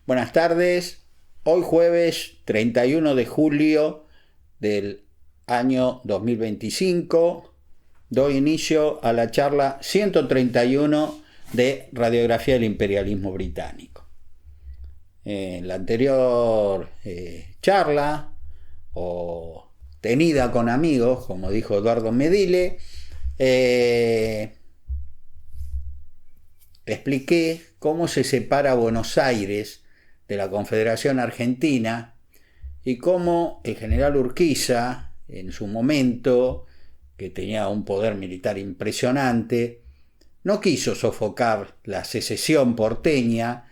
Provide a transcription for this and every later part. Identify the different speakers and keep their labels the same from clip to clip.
Speaker 1: Buenas tardes. Hoy jueves 31 de julio del año 2025 doy inicio a la charla 131 de Radiografía del Imperialismo Británico. En la anterior charla, o tenida con amigos, como dijo Eduardo Medile, expliqué cómo se separa Buenos Aires de la Confederación Argentina y cómo el general Urquiza, en su momento, que tenía un poder militar impresionante, no quiso sofocar la secesión porteña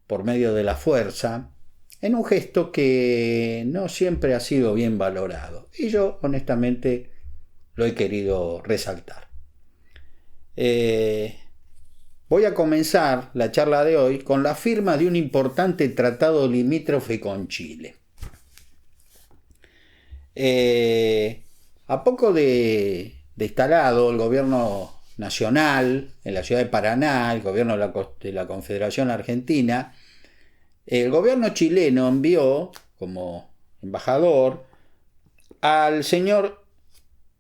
Speaker 1: por medio de la fuerza, en un gesto que no siempre ha sido bien valorado. Y yo, honestamente, lo he querido resaltar. Voy a comenzar la charla de hoy con la firma de un importante tratado limítrofe con Chile. A poco de instalado el gobierno nacional en la ciudad de Paraná, el gobierno de la Confederación Argentina, el gobierno chileno envió como embajador al señor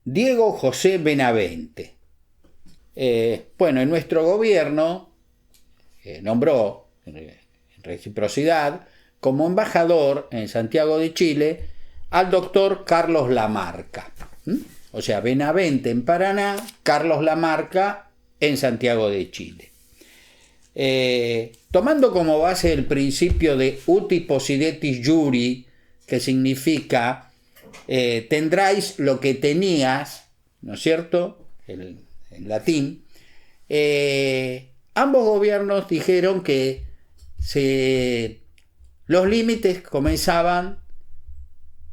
Speaker 1: Diego José Benavente. En nuestro gobierno nombró en reciprocidad como embajador en Santiago de Chile al doctor Carlos Lamarca. O sea, Benavente en Paraná, Carlos Lamarca en Santiago de Chile. Tomando como base el principio de uti possidetis juri, que significa tendráis lo que tenías, ¿no es cierto?, en latín, ambos gobiernos dijeron que los límites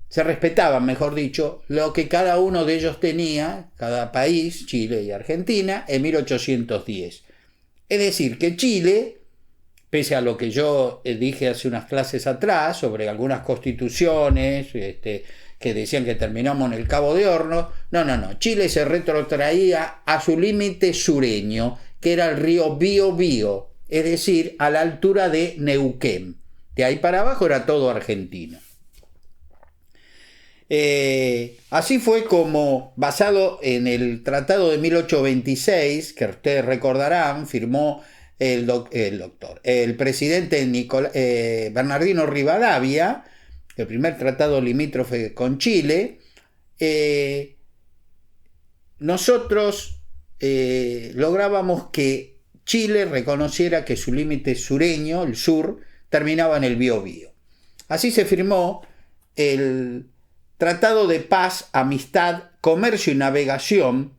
Speaker 1: se respetaban, mejor dicho, lo que cada uno de ellos tenía, cada país, Chile y Argentina, en 1810. Es decir, que Chile, pese a lo que yo dije hace unas clases atrás sobre algunas constituciones, que decían que terminamos en el Cabo de Hornos, no, Chile se retrotraía a su límite sureño, que era el río Biobío, es decir, a la altura de Neuquén. De ahí para abajo era todo Argentina. Así fue como, basado en el Tratado de 1826, que ustedes recordarán, firmó el presidente Bernardino Rivadavia, el primer tratado limítrofe con Chile. Nosotros lográbamos que Chile reconociera que su límite sureño, el sur, terminaba en el Biobío. Así se firmó el Tratado de Paz, Amistad, Comercio y Navegación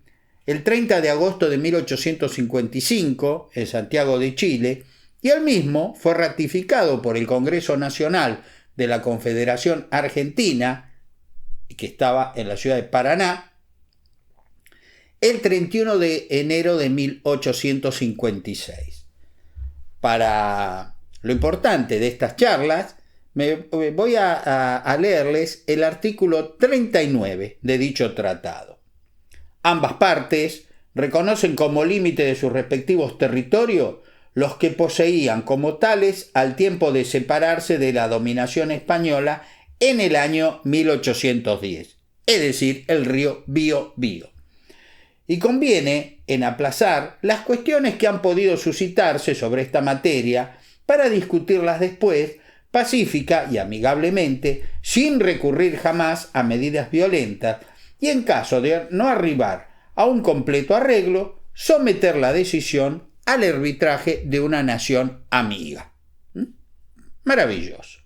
Speaker 1: el 30 de agosto de 1855 en Santiago de Chile, y el mismo fue ratificado por el Congreso Nacional de la Confederación Argentina, que estaba en la ciudad de Paraná, el 31 de enero de 1856. Para lo importante de estas charlas, voy a leerles el artículo 39 de dicho tratado. Ambas partes reconocen como límite de sus respectivos territorios los que poseían como tales al tiempo de separarse de la dominación española en el año 1810, es decir, el río Biobío. Y conviene en aplazar las cuestiones que han podido suscitarse sobre esta materia para discutirlas después, pacífica y amigablemente, sin recurrir jamás a medidas violentas, y en caso de no arribar a un completo arreglo, someter la decisión al arbitraje de una nación amiga. Maravilloso.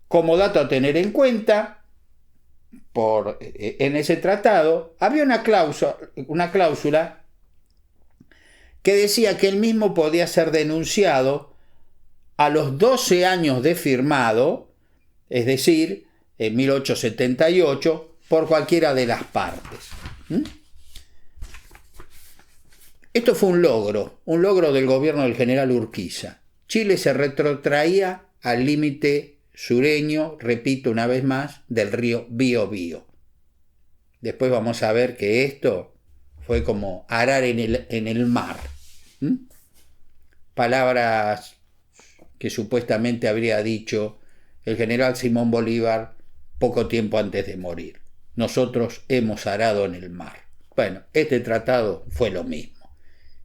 Speaker 1: Como dato a tener en cuenta, en ese tratado había una cláusula que decía que el mismo podía ser denunciado a los 12 años de firmado, es decir, en 1878, por cualquiera de las partes. Esto fue un logro del gobierno del general Urquiza. Chile se retrotraía al límite sureño, repito una vez más, del río Biobío. Después vamos a ver que esto fue como arar en el mar. Palabras que supuestamente habría dicho el general Simón Bolívar poco tiempo antes de morir. Nosotros hemos arado en el mar. Bueno, este tratado fue lo mismo.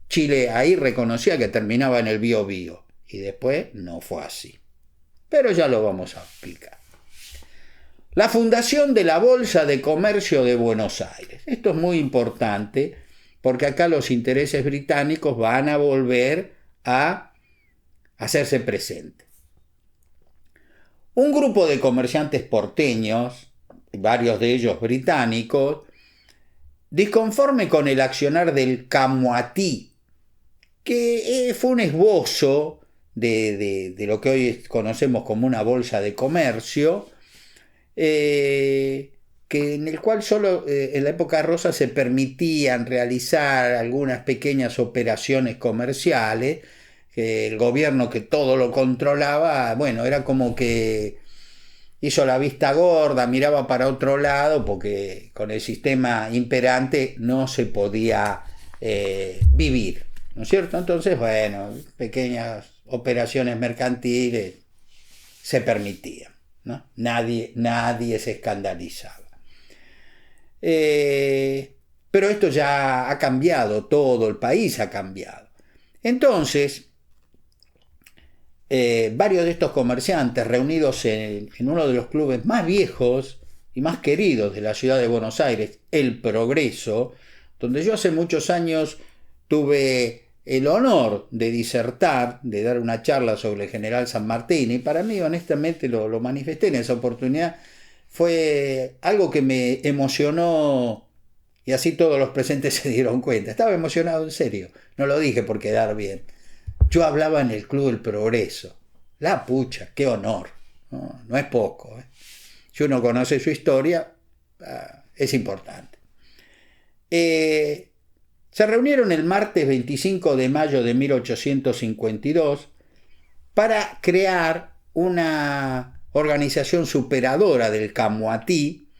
Speaker 1: Chile ahí reconocía que terminaba en el Biobío y después no fue así. Pero ya lo vamos a explicar. La fundación de la Bolsa de Comercio de Buenos Aires. Esto es muy importante porque acá los intereses británicos van a volver a hacerse presentes. Un grupo de comerciantes porteños, varios de ellos británicos, disconforme con el accionar del Camuatí, que fue un esbozo de lo que hoy conocemos como una bolsa de comercio, que en el cual solo en la época rosa se permitían realizar algunas pequeñas operaciones comerciales, que el gobierno que todo lo controlaba, bueno, era como que hizo la vista gorda, miraba para otro lado, porque con el sistema imperante no se podía vivir, ¿no es cierto? Entonces, bueno, pequeñas operaciones mercantiles se permitían, ¿no? Nadie se escandalizaba. Pero esto ya ha cambiado, todo el país ha cambiado. Entonces, varios de estos comerciantes reunidos en uno de los clubes más viejos y más queridos de la ciudad de Buenos Aires, El Progreso, donde yo hace muchos años tuve el honor de disertar, de dar una charla sobre el general San Martín, y para mí honestamente lo manifesté en esa oportunidad, fue algo que me emocionó y así todos los presentes se dieron cuenta. Estaba emocionado en serio, no lo dije por quedar bien. Yo hablaba en el Club del Progreso. La pucha, qué honor. No es poco. Si uno conoce su historia, es importante. Se reunieron el martes 25 de mayo de 1852 para crear una organización superadora del Camuatí,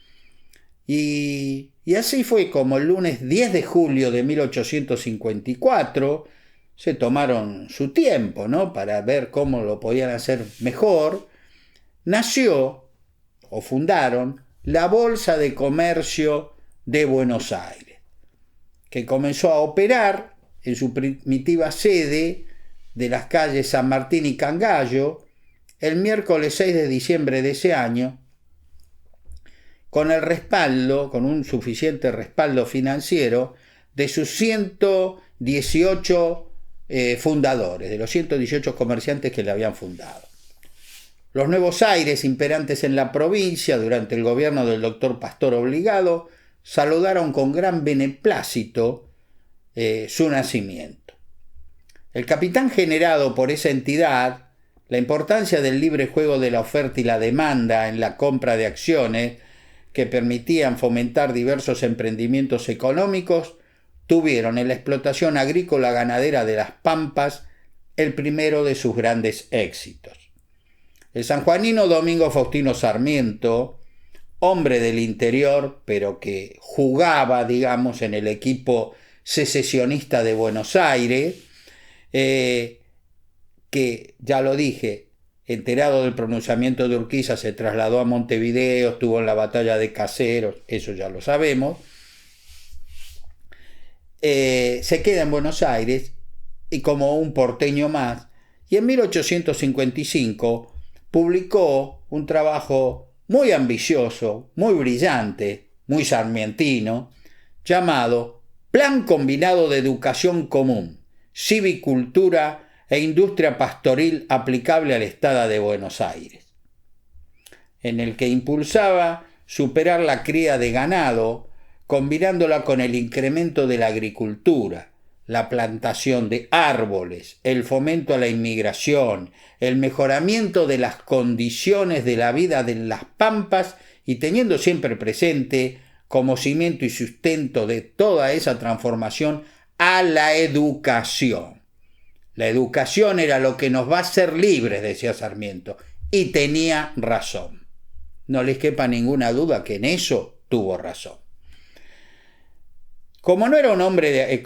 Speaker 1: y así fue como el lunes 10 de julio de 1854 se tomaron su tiempo, ¿no?, para ver cómo lo podían hacer mejor. Nació o fundaron la Bolsa de Comercio de Buenos Aires, que comenzó a operar en su primitiva sede de las calles San Martín y Cangallo el miércoles 6 de diciembre de ese año, con un suficiente respaldo financiero de sus 118 fundadores, de los 118 comerciantes que le habían fundado. Los nuevos aires imperantes en la provincia durante el gobierno del doctor Pastor Obligado saludaron con gran beneplácito su nacimiento. El capital generado por esa entidad, la importancia del libre juego de la oferta y la demanda en la compra de acciones que permitían fomentar diversos emprendimientos económicos, tuvieron en la explotación agrícola ganadera de las Pampas el primero de sus grandes éxitos. El sanjuanino Domingo Faustino Sarmiento, hombre del interior, pero que jugaba, digamos, en el equipo secesionista de Buenos Aires, que, ya lo dije, enterado del pronunciamiento de Urquiza, se trasladó a Montevideo, estuvo en la batalla de Caseros, eso ya lo sabemos. Se queda en Buenos Aires y como un porteño más, y en 1855 publicó un trabajo muy ambicioso, muy brillante, muy sarmientino, llamado Plan Combinado de Educación Común, Civicultura e Industria Pastoril aplicable al Estado de Buenos Aires, en el que impulsaba superar la cría de ganado, combinándola con el incremento de la agricultura, la plantación de árboles, el fomento a la inmigración, el mejoramiento de las condiciones de la vida de las pampas, y teniendo siempre presente como cimiento y sustento de toda esa transformación a la educación. La educación era lo que nos va a hacer libres, decía Sarmiento, y tenía razón. No les quepa ninguna duda que en eso tuvo razón. Como no era un hombre de...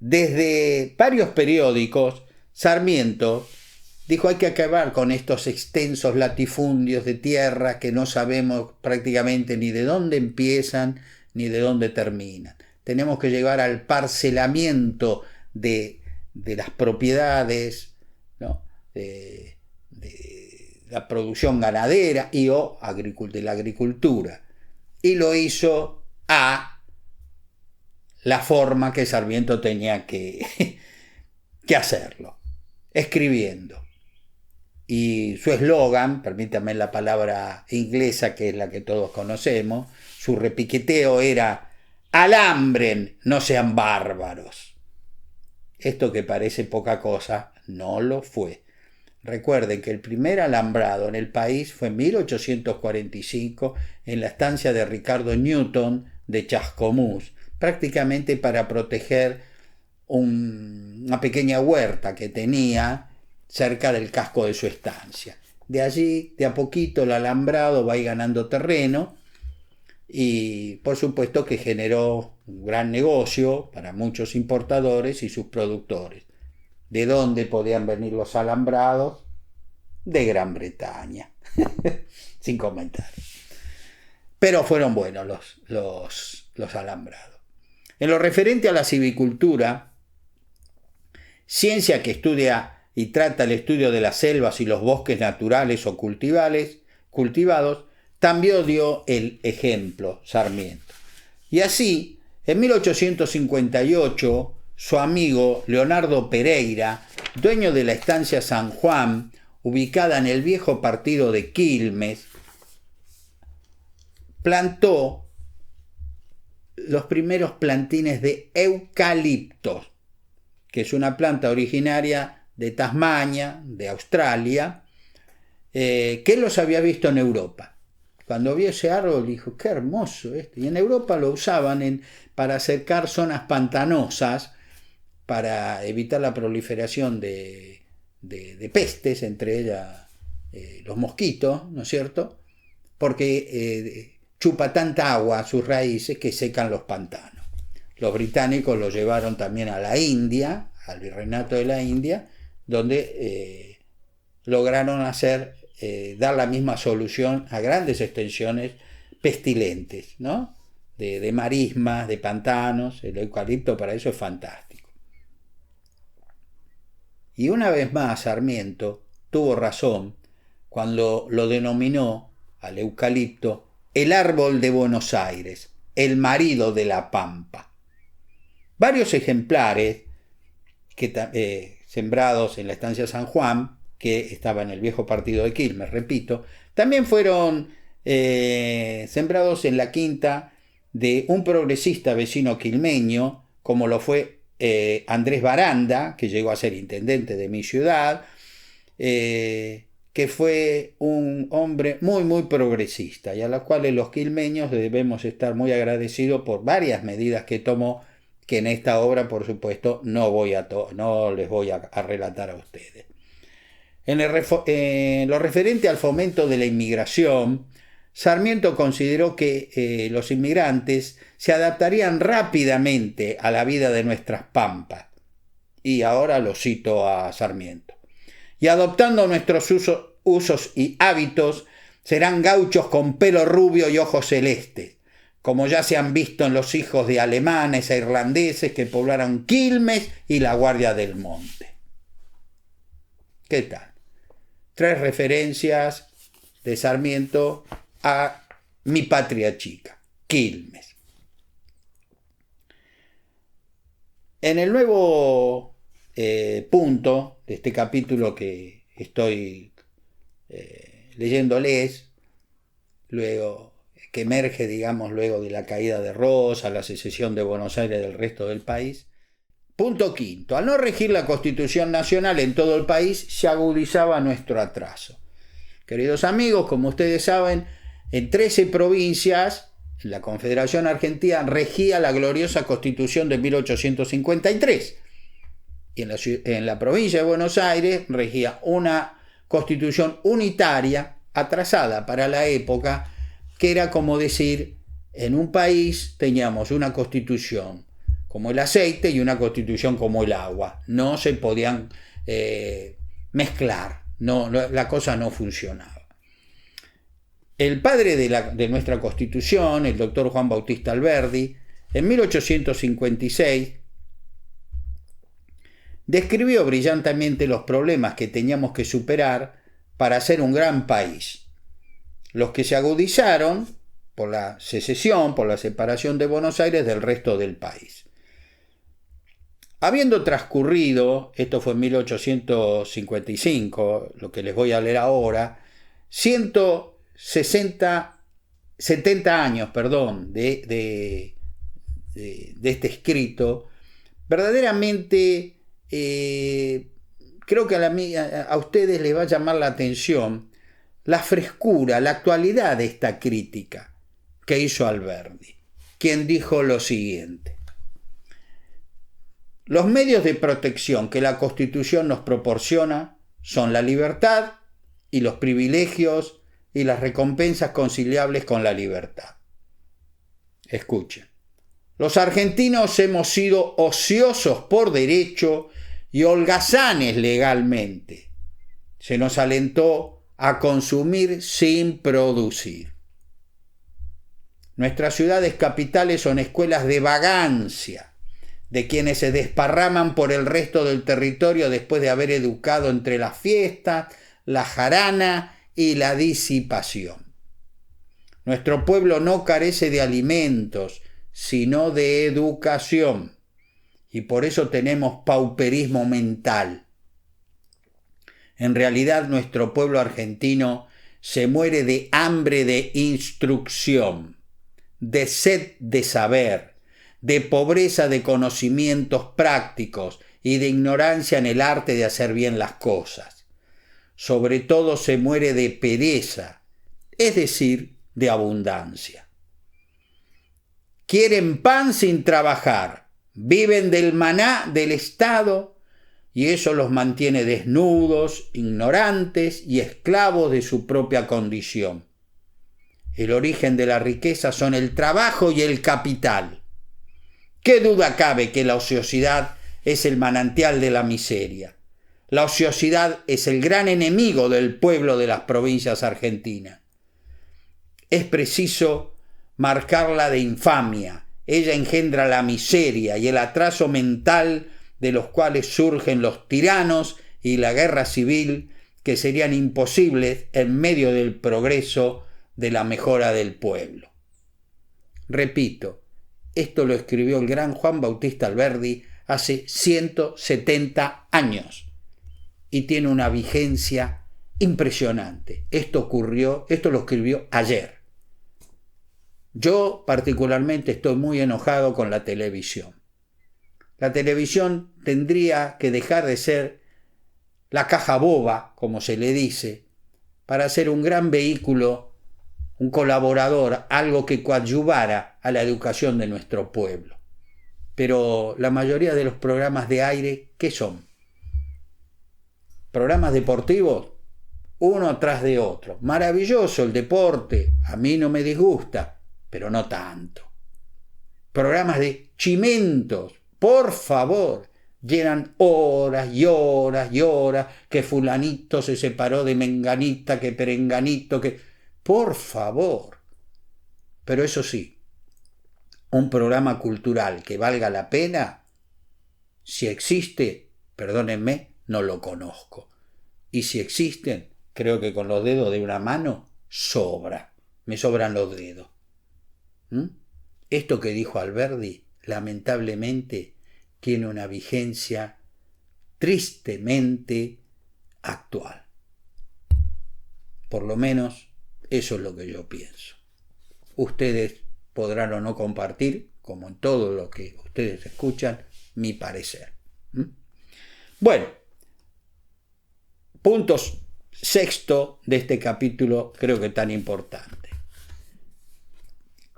Speaker 1: desde varios periódicos, Sarmiento dijo: hay que acabar con estos extensos latifundios de tierra que no sabemos prácticamente ni de dónde empiezan ni de dónde terminan. Tenemos que llegar al parcelamiento de las propiedades, ¿no?, de la producción ganadera y o de la agricultura. Y lo hizo a la forma que Sarmiento tenía que hacerlo, escribiendo. Y su eslogan, permítanme la palabra inglesa que es la que todos conocemos, su repiqueteo era: alambren, no sean bárbaros. Esto que parece poca cosa, no lo fue. Recuerden que el primer alambrado en el país fue en 1845 en la estancia de Ricardo Newton de Chascomús, prácticamente para proteger una pequeña huerta que tenía cerca del casco de su estancia. De allí, de a poquito, el alambrado va a ir ganando terreno y por supuesto que generó un gran negocio para muchos importadores y sus productores. ¿De dónde podían venir los alambrados? De Gran Bretaña. Sin comentarios. Pero fueron buenos los alambrados. En lo referente a la silvicultura, ciencia que estudia y trata el estudio de las selvas y los bosques naturales o cultivados, también dio el ejemplo Sarmiento. Y así, en 1858, su amigo Leonardo Pereira, dueño de la estancia San Juan, ubicada en el viejo partido de Quilmes, plantó los primeros plantines de eucaliptos, que es una planta originaria de Tasmania, de Australia, que él los había visto en Europa. Cuando vio ese árbol dijo: qué hermoso esto. Y en Europa lo usaban para cercar zonas pantanosas, para evitar la proliferación de pestes, entre ellas los mosquitos, ¿no es cierto? Porque chupa tanta agua a sus raíces que secan los pantanos. Los británicos lo llevaron también a la India, al virreinato de la India, donde lograron dar la misma solución a grandes extensiones pestilentes, ¿no?, de marismas, de pantanos. El eucalipto para eso es fantástico. Y una vez más Sarmiento tuvo razón cuando lo denominó al eucalipto el árbol de Buenos Aires, el marido de la pampa. Varios ejemplares sembrados en la estancia San Juan, que estaba en el viejo partido de Quilmes, repito, también fueron sembrados en la quinta de un progresista vecino quilmeño, como lo fue Andrés Baranda, que llegó a ser intendente de mi ciudad, que fue un hombre muy, muy progresista, y a los cuales los quilmeños debemos estar muy agradecidos por varias medidas que tomó, que en esta obra, por supuesto, no les voy a relatar a ustedes. En lo referente al fomento de la inmigración, Sarmiento consideró que los inmigrantes se adaptarían rápidamente a la vida de nuestras pampas. Y ahora lo cito a Sarmiento. Y adoptando nuestros usos y hábitos, serán gauchos con pelo rubio y ojos celestes, como ya se han visto en los hijos de alemanes e irlandeses que poblaron Quilmes y la Guardia del Monte. ¿Qué tal? 3 referencias de Sarmiento a mi patria chica, Quilmes. En el nuevo punto de este capítulo que estoy leyéndoles, luego que emerge, digamos, luego de la caída de Rosa, la secesión de Buenos Aires del resto del país. Punto quinto. Al no regir la Constitución Nacional en todo el país, se agudizaba nuestro atraso. Queridos amigos, como ustedes saben, en 13 provincias, la Confederación Argentina regía la gloriosa Constitución de 1853. Y en la provincia de Buenos Aires regía una Constitución unitaria, atrasada para la época, que era como decir, en un país teníamos una Constitución como el aceite y una constitución como el agua. No se podían mezclar, la cosa no funcionaba. El padre de nuestra constitución, el doctor Juan Bautista Alberdi, en 1856, describió brillantemente los problemas que teníamos que superar para ser un gran país, los que se agudizaron por la secesión, por la separación de Buenos Aires del resto del país. Habiendo transcurrido, esto fue en 1855, lo que les voy a leer ahora, 70 años, de este escrito, verdaderamente creo que a ustedes les va a llamar la atención la frescura, la actualidad de esta crítica que hizo Alberdi, quien dijo lo siguiente: los medios de protección que la Constitución nos proporciona son la libertad y los privilegios y las recompensas conciliables con la libertad. Escuchen, los argentinos hemos sido ociosos por derecho y holgazanes legalmente. Se nos alentó a consumir sin producir. Nuestras ciudades capitales son escuelas de vagancia, de quienes se desparraman por el resto del territorio después de haber educado entre la fiesta, la jarana y la disipación. Nuestro pueblo no carece de alimentos, sino de educación, y por eso tenemos pauperismo mental. En realidad, nuestro pueblo argentino se muere de hambre de instrucción, de sed de saber, de pobreza de conocimientos prácticos y de ignorancia en el arte de hacer bien las cosas. Sobre todo se muere de pereza, es decir, de abundancia. Quieren pan sin trabajar, viven del maná del Estado y eso los mantiene desnudos, ignorantes y esclavos de su propia condición. El origen de la riqueza son el trabajo y el capital. ¿Qué duda cabe que la ociosidad es el manantial de la miseria? La ociosidad es el gran enemigo del pueblo de las provincias argentinas. Es preciso marcarla de infamia. Ella engendra la miseria y el atraso mental de los cuales surgen los tiranos y la guerra civil, que serían imposibles en medio del progreso de la mejora del pueblo. Repito, esto lo escribió el gran Juan Bautista Alberdi hace 170 años y tiene una vigencia impresionante. Esto lo escribió ayer. Yo particularmente estoy muy enojado con la televisión. La televisión tendría que dejar de ser la caja boba, como se le dice, para ser un gran vehículo, un colaborador, algo que coadyuvara a la educación de nuestro pueblo. Pero la mayoría de los programas de aire, ¿qué son? Programas deportivos, uno tras de otro. Maravilloso el deporte, a mí no me disgusta, pero no tanto. Programas de chimentos, por favor, llenan horas y horas y horas, que fulanito se separó de menganita, que perenganito, que... Por favor. Pero eso sí, un programa cultural que valga la pena, si existe, perdónenme, no lo conozco. Y si existen, creo que con los dedos de una mano sobra. Me sobran los dedos. Esto que dijo Alberdi, lamentablemente, tiene una vigencia tristemente actual. Por lo menos, eso es lo que yo pienso. Ustedes podrán o no compartir, como en todo lo que ustedes escuchan, mi parecer. Bueno, punto sexto de este capítulo, creo que tan importante.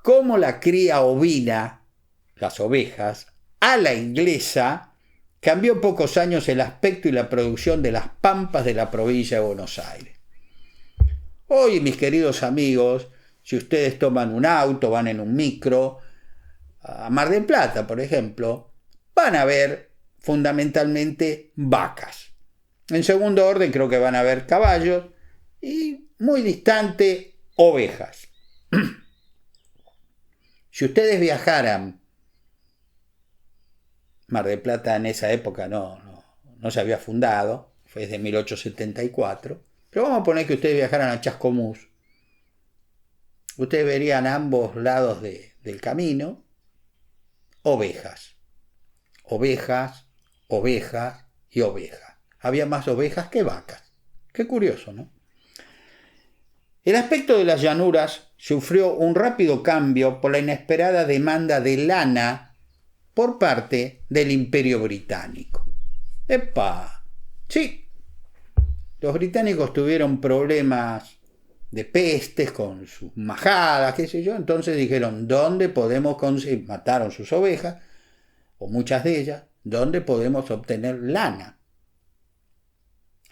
Speaker 1: Cómo la cría ovina, las ovejas, a la inglesa, cambió en pocos años el aspecto y la producción de las pampas de la provincia de Buenos Aires. Hoy, mis queridos amigos, si ustedes toman un auto, van en un micro, a Mar del Plata, por ejemplo, van a haber fundamentalmente vacas. En segundo orden creo que van a haber caballos y muy distante ovejas. Si ustedes viajaran, Mar del Plata en esa época no se había fundado, fue desde 1874, pero vamos a poner que ustedes viajaran a Chascomús. Ustedes verían a ambos lados del camino ovejas. Ovejas, ovejas y ovejas. Había más ovejas que vacas. Qué curioso, ¿no? El aspecto de las llanuras sufrió un rápido cambio por la inesperada demanda de lana por parte del Imperio Británico. ¡Epa! Sí, los británicos tuvieron problemas de pestes con sus majadas, qué sé yo, entonces dijeron, ¿dónde podemos conseguir? Mataron sus ovejas, o muchas de ellas, ¿dónde podemos obtener lana?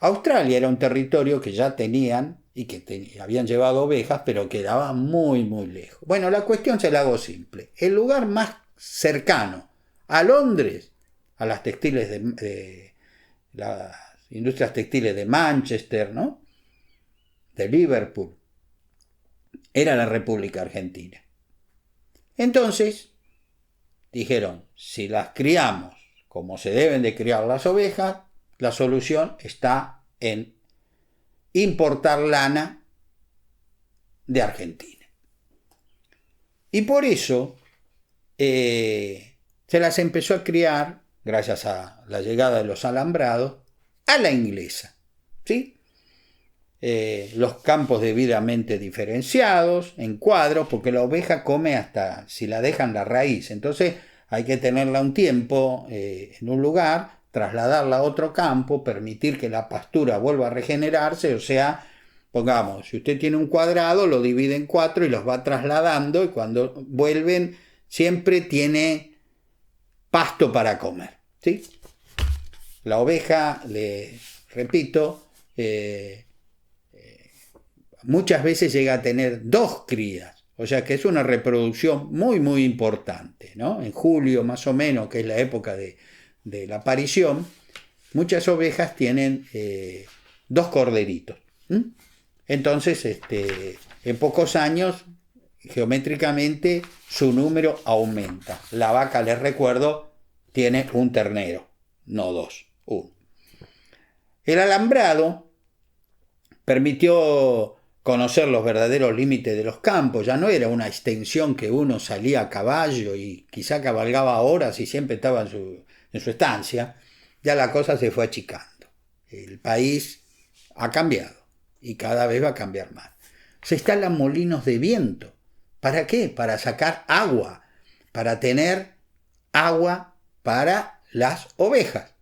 Speaker 1: Australia era un territorio que ya tenían y que habían llevado ovejas, pero quedaba muy, muy lejos. Bueno, la cuestión se la hago simple. El lugar más cercano a Londres, a las textiles de las industrias textiles de Manchester, ¿no?, de Liverpool, era la República Argentina. Entonces dijeron, si las criamos como se deben de criar las ovejas, la solución está en importar lana de Argentina. Y por eso se las empezó a criar, gracias a la llegada de los alambrados, a la inglesa, ¿sí? Los campos debidamente diferenciados, en cuadros, porque la oveja come hasta si la dejan la raíz. Entonces hay que tenerla un tiempo en un lugar, trasladarla a otro campo, permitir que la pastura vuelva a regenerarse. O sea, pongamos, si usted tiene un cuadrado, lo divide en 4 y los va trasladando, y cuando vuelven siempre tiene pasto para comer, ¿sí? La oveja, le repito, muchas veces llega a tener 2 crías, o sea que es una reproducción muy muy importante, ¿no? En julio más o menos, que es la época de la aparición, muchas ovejas tienen 2 corderitos. Entonces, en pocos años, geométricamente, su número aumenta. La vaca, les recuerdo, tiene un ternero, no 2, 1. El alambrado permitió conocer los verdaderos límites de los campos. Ya no era una extensión que uno salía a caballo y quizá cabalgaba horas y siempre estaba en su estancia. Ya la cosa se fue achicando. El país ha cambiado y cada vez va a cambiar más. Se instalan molinos de viento. ¿Para qué? Para sacar agua, para tener agua para las ovejas,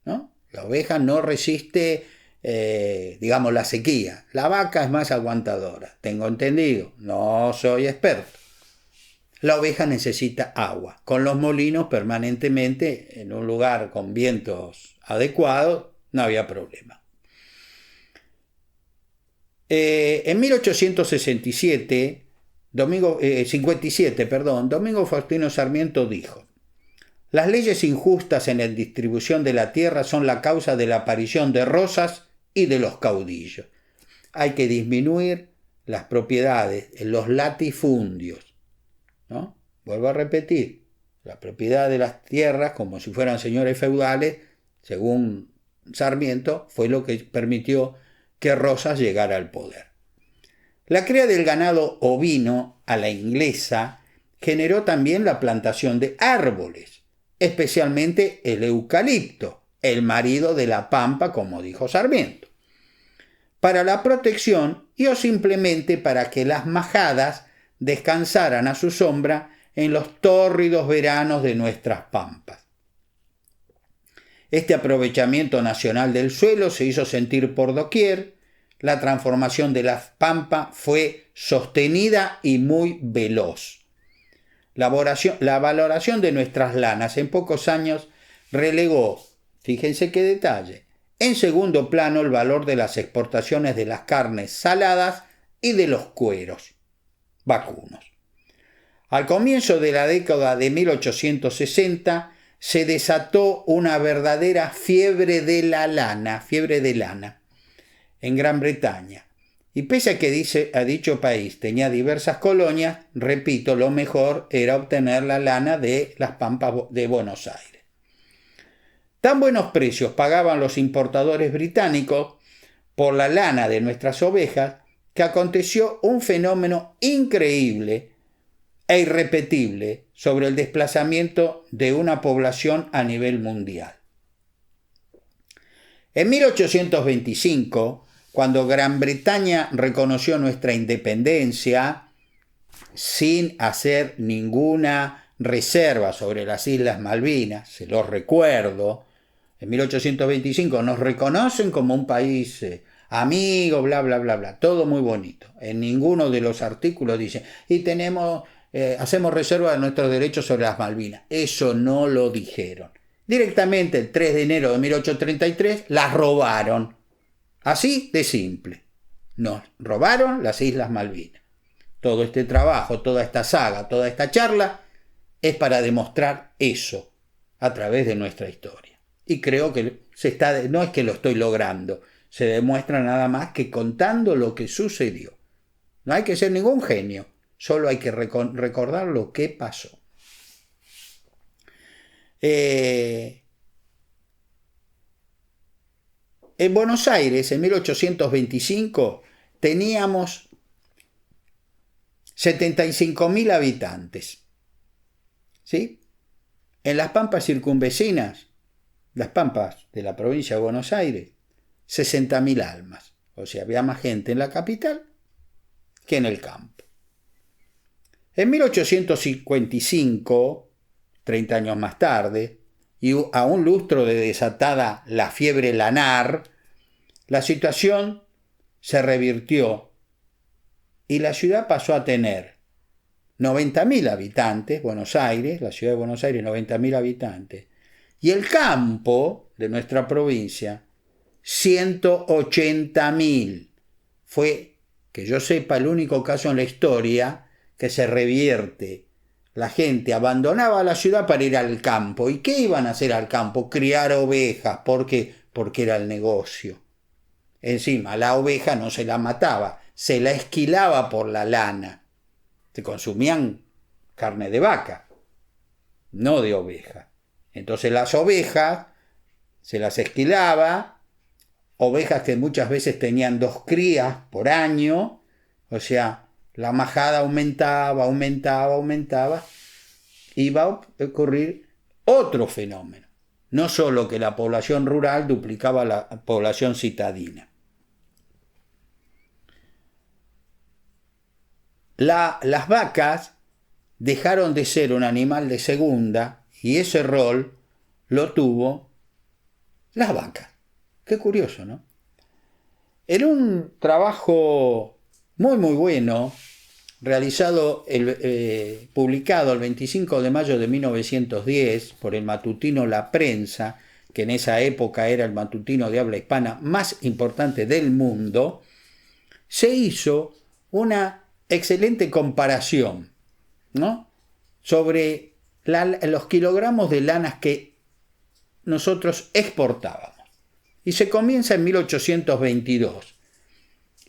Speaker 1: ¿no? La oveja no resiste digamos, la sequía. La vaca es más aguantadora, tengo entendido, no soy experto. La oveja necesita agua. Con los molinos permanentemente en un lugar con vientos adecuados no había problema. En 1867, Domingo Faustino Sarmiento dijo: las leyes injustas en la distribución de la tierra son la causa de la aparición de Rosas y de los caudillos. Hay que disminuir las propiedades, los latifundios, ¿no? Vuelvo a repetir, la propiedad de las tierras, como si fueran señores feudales, según Sarmiento, fue lo que permitió que Rosas llegara al poder. La cría del ganado ovino a la inglesa generó también la plantación de árboles, especialmente el eucalipto, el marido de la pampa, como dijo Sarmiento, para la protección y o simplemente para que las majadas descansaran a su sombra en los tórridos veranos de nuestras pampas. Este aprovechamiento nacional del suelo se hizo sentir por doquier. La transformación de la pampa fue sostenida y muy veloz. La valoración de nuestras lanas en pocos años relegó, fíjense qué detalle, en segundo plano el valor de las exportaciones de las carnes saladas y de los cueros vacunos. Al comienzo de la década de 1860 se desató una verdadera fiebre de lana, en Gran Bretaña. Y pese a que a dicho país tenía diversas colonias, repito, lo mejor era obtener la lana de las pampas de Buenos Aires. Tan buenos precios pagaban los importadores británicos por la lana de nuestras ovejas que aconteció un fenómeno increíble e irrepetible sobre el desplazamiento de una población a nivel mundial. En 1825, cuando Gran Bretaña reconoció nuestra independencia sin hacer ninguna reserva sobre las Islas Malvinas, se los recuerdo, en 1825 nos reconocen como un país amigo, bla, bla, bla, bla, todo muy bonito. En ninguno de los artículos dice, y hacemos reserva de nuestros derechos sobre las Malvinas. Eso no lo dijeron. Directamente el 3 de enero de 1833 las robaron. Así de simple. Nos robaron las Islas Malvinas. Todo este trabajo, toda esta saga, toda esta charla es para demostrar eso a través de nuestra historia. Y creo que no es que lo estoy logrando, se demuestra nada más que contando lo que sucedió. No hay que ser ningún genio, solo hay que recordar lo que pasó. En Buenos Aires, en 1825, teníamos 75.000 habitantes. ¿Sí? En las pampas circunvecinas, las pampas de la provincia de Buenos Aires, 60.000 almas. O sea, había más gente en la capital que en el campo. En 1855, 30 años más tarde, y a un lustro de desatada la fiebre lanar, la situación se revirtió y la ciudad pasó a tener 90.000 habitantes, Buenos Aires, la ciudad de Buenos Aires, 90.000 habitantes, y el campo de nuestra provincia, 180.000. Fue, que yo sepa, el único caso en la historia que se revierte. La gente abandonaba la ciudad para ir al campo. ¿Y qué iban a hacer al campo? Criar ovejas. ¿Por qué? Porque era el negocio. Encima, la oveja no se la mataba, se la esquilaba por la lana. Se consumían carne de vaca, no de oveja. Entonces las ovejas se las esquilaba, ovejas que muchas veces tenían 2 crías por año, o sea, la majada aumentaba, iba a ocurrir otro fenómeno. No solo que la población rural duplicaba la población citadina. Las vacas dejaron de ser un animal de segunda y ese rol lo tuvo las vacas. Qué curioso, ¿no? En un trabajo muy bueno, realizado, publicado el 25 de mayo de 1910 por el matutino La Prensa, que en esa época era el matutino de habla hispana más importante del mundo, se hizo una excelente comparación, ¿no?, sobre los kilogramos de lanas que nosotros exportábamos. Y se comienza en 1822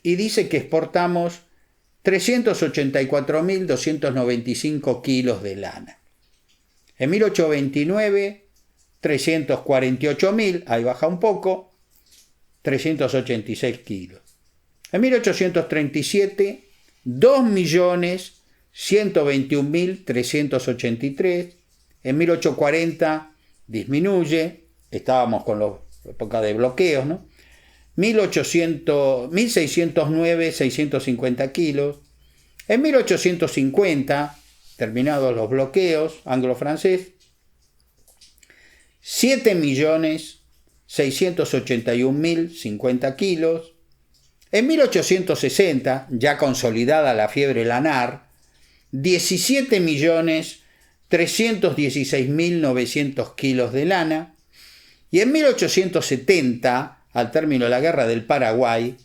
Speaker 1: y dice que exportamos 384.295 kilos de lana. En 1829, 348.000, ahí baja un poco, 386 kilos. En 1837, 2.121.383. En 1840 disminuye, estábamos con la época de bloqueos, ¿no? 1.609.650 kilos. En 1850, terminados los bloqueos anglo-francés, 7.681.050 kilos. En 1860, ya consolidada la fiebre lanar, 17.316.900 kilos de lana. Y en 1870, al término de la Guerra del Paraguay,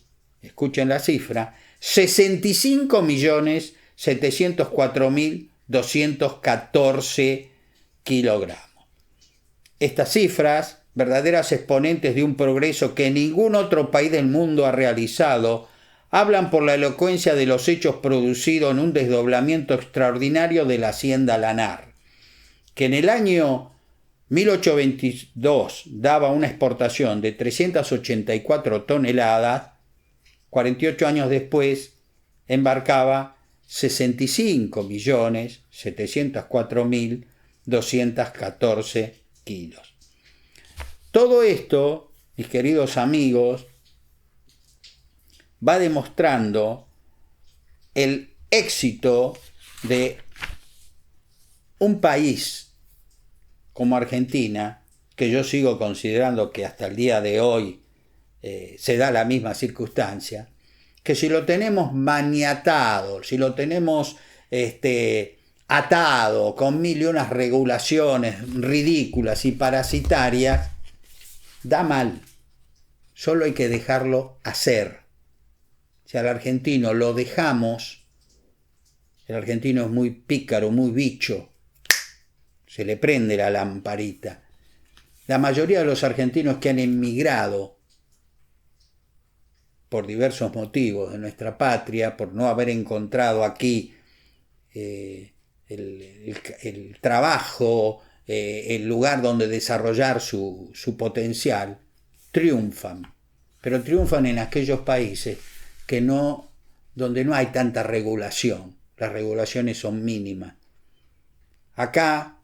Speaker 1: escuchen la cifra, 65.704.214 kilogramos. Estas cifras, verdaderas exponentes de un progreso que ningún otro país del mundo ha realizado, hablan por la elocuencia de los hechos producidos en un desdoblamiento extraordinario de la hacienda lanar, que en el año 1822 daba una exportación de 384 toneladas, 48 años después embarcaba 65.704.214 kilos. Todo esto, mis queridos amigos, va demostrando el éxito de un país como Argentina, que yo sigo considerando que hasta el día de hoy se da la misma circunstancia, que si lo tenemos maniatado, si lo tenemos atado con mil y unas regulaciones ridículas y parasitarias, da mal. Solo hay que dejarlo hacer. Si al argentino lo dejamos, el argentino es muy pícaro, muy bicho, se le prende la lamparita. La mayoría de los argentinos que han emigrado por diversos motivos de nuestra patria, por no haber encontrado aquí el trabajo, el lugar donde desarrollar su potencial, triunfan. Pero triunfan en aquellos países donde no hay tanta regulación. Las regulaciones son mínimas. Acá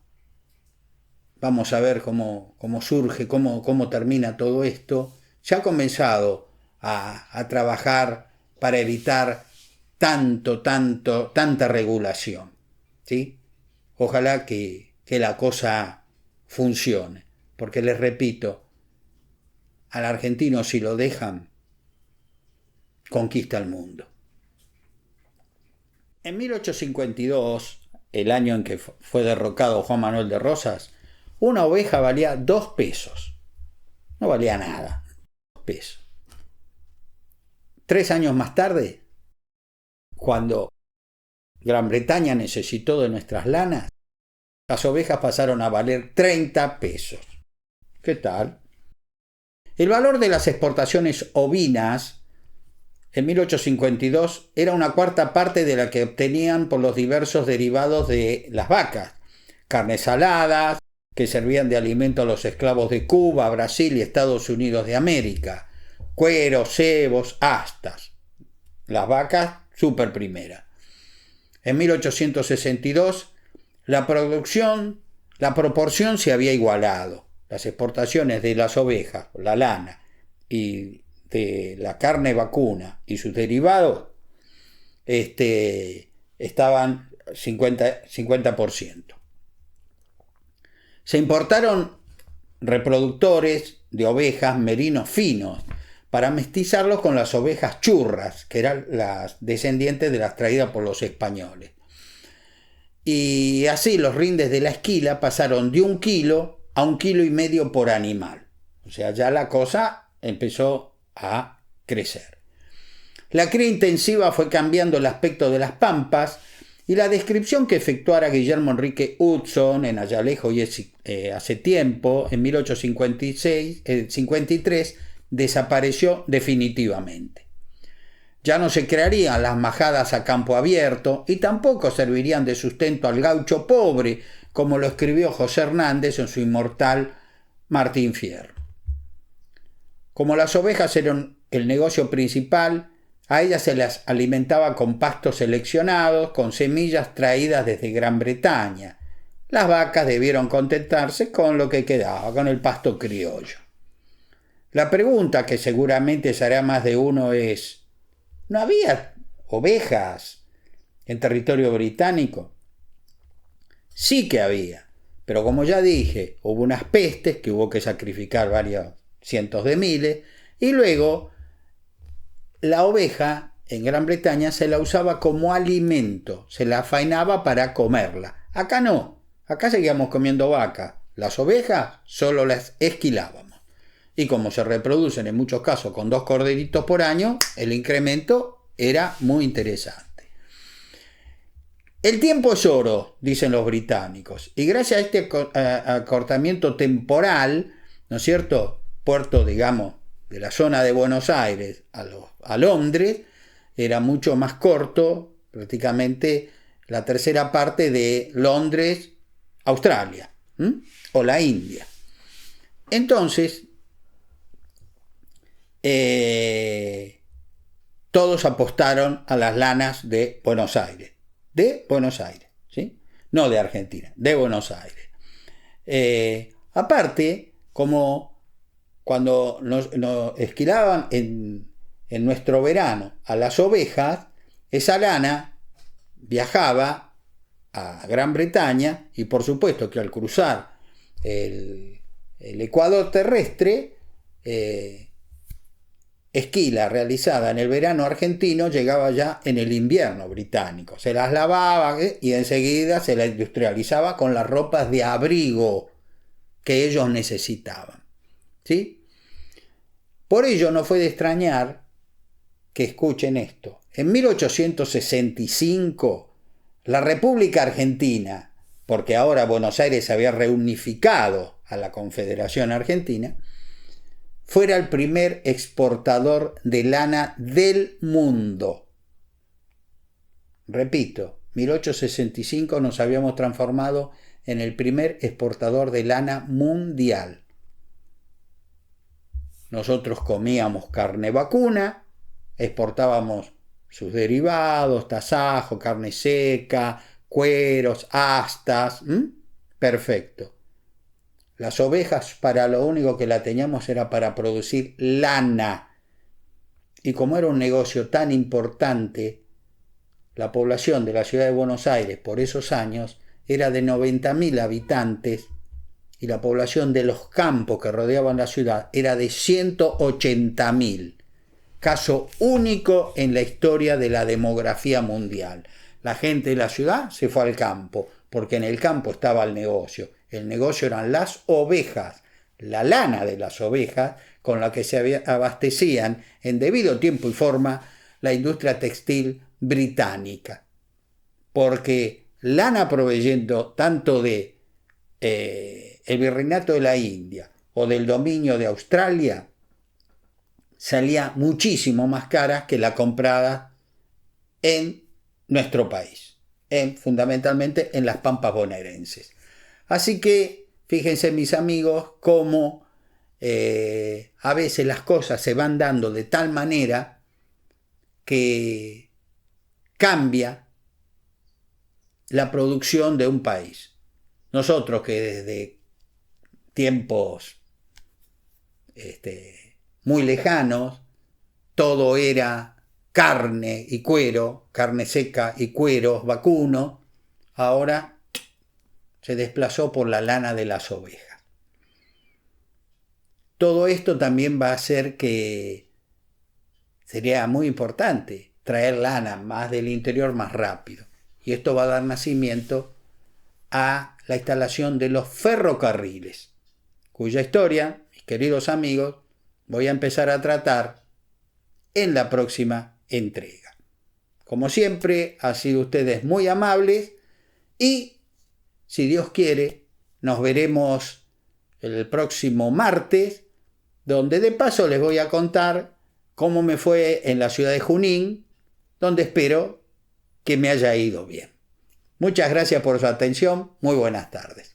Speaker 1: vamos a ver cómo surge, cómo termina todo esto. Se ha comenzado a trabajar para evitar tanta regulación, ¿sí? Ojalá que la cosa funcione, porque les repito, al argentino si lo dejan, conquista el mundo. En 1852, el año en que fue derrocado Juan Manuel de Rosas, una oveja valía 2 pesos. No valía nada. 2 pesos. 3 años más tarde, cuando Gran Bretaña necesitó de nuestras lanas, las ovejas pasaron a valer 30 pesos. ¿Qué tal? El valor de las exportaciones ovinas en 1852 era una cuarta parte de la que obtenían por los diversos derivados de las vacas. Carnes saladas, que servían de alimento a los esclavos de Cuba, Brasil y Estados Unidos de América. Cuero, cebos, astas. Las vacas, super primera. En 1862, la proporción se había igualado. Las exportaciones de las ovejas, la lana y de la carne vacuna y sus derivados estaban 50%. Se importaron reproductores de ovejas merinos finos para mestizarlos con las ovejas churras, que eran las descendientes de las traídas por los españoles. Y así los rindes de la esquila pasaron de 1 kilo a 1,5 kilos por animal. O sea, ya la cosa empezó a crecer. La cría intensiva fue cambiando el aspecto de las pampas y la descripción que efectuara Guillermo Enrique Hudson en allá lejos y hace tiempo, en 1853, desapareció definitivamente. Ya no se crearían las majadas a campo abierto y tampoco servirían de sustento al gaucho pobre, como lo escribió José Hernández en su inmortal Martín Fierro. Como las ovejas eran el negocio principal, a ellas se las alimentaba con pastos seleccionados, con semillas traídas desde Gran Bretaña. Las vacas debieron contentarse con lo que quedaba, con el pasto criollo. La pregunta que seguramente se hará más de uno es: ¿no había ovejas en territorio británico? Sí que había, pero como ya dije, hubo unas pestes que hubo que sacrificar varios cientos de miles, y luego la oveja en Gran Bretaña se la usaba como alimento, se la faenaba para comerla. Acá no, acá seguíamos comiendo vaca, las ovejas solo las esquilábamos. Y como se reproducen en muchos casos con 2 corderitos por año, el incremento era muy interesante. El tiempo es oro, dicen los británicos, y gracias a este acortamiento temporal, ¿no es cierto? Puerto, digamos, de la zona de Buenos Aires a Londres, era mucho más corto, prácticamente la tercera parte de Londres, Australia, o la India. Entonces, todos apostaron a las lanas de Buenos Aires. De Buenos Aires, ¿sí? No de Argentina, de Buenos Aires. Aparte, como cuando nos esquilaban en nuestro verano a las ovejas, esa lana viajaba a Gran Bretaña y por supuesto que al cruzar el ecuador terrestre, esquila realizada en el verano argentino llegaba ya en el invierno británico. Se las lavaba y enseguida se las industrializaba con las ropas de abrigo que ellos necesitaban, ¿sí? Por ello no fue de extrañar que escuchen esto. En 1865, la República Argentina, porque ahora Buenos Aires se había reunificado a la Confederación Argentina, fuera el primer exportador de lana del mundo. Repito, 1865 nos habíamos transformado en el primer exportador de lana mundial. Nosotros comíamos carne vacuna, exportábamos sus derivados, tasajo, carne seca, cueros, astas. Perfecto. Las ovejas, para lo único que la teníamos era para producir lana. Y como era un negocio tan importante, la población de la ciudad de Buenos Aires por esos años era de 90.000 habitantes y la población de los campos que rodeaban la ciudad era de 180.000. Caso único en la historia de la demografía mundial. La gente de la ciudad se fue al campo, porque en el campo estaba el negocio. El negocio eran las ovejas, la lana de las ovejas, con la que se abastecían en debido tiempo y forma la industria textil británica. Porque lana proveyendo tanto de el virreinato de la India o del dominio de Australia, salía muchísimo más cara que la comprada en nuestro país, fundamentalmente en las pampas bonaerenses. Así que fíjense, mis amigos, cómo a veces las cosas se van dando de tal manera que cambia la producción de un país. Nosotros que desde tiempos muy lejanos, todo era carne y cuero, carne seca y cueros vacuno, ahora se desplazó por la lana de las ovejas. Todo esto también va a hacer que sería muy importante traer lana más del interior más rápido. Y esto va a dar nacimiento a la instalación de los ferrocarriles, cuya historia, mis queridos amigos, voy a empezar a tratar en la próxima entrega. Como siempre, han sido ustedes muy amables y, si Dios quiere, nos veremos el próximo martes, donde de paso les voy a contar cómo me fue en la ciudad de Junín, donde espero que me haya ido bien. Muchas gracias por su atención. Muy buenas tardes.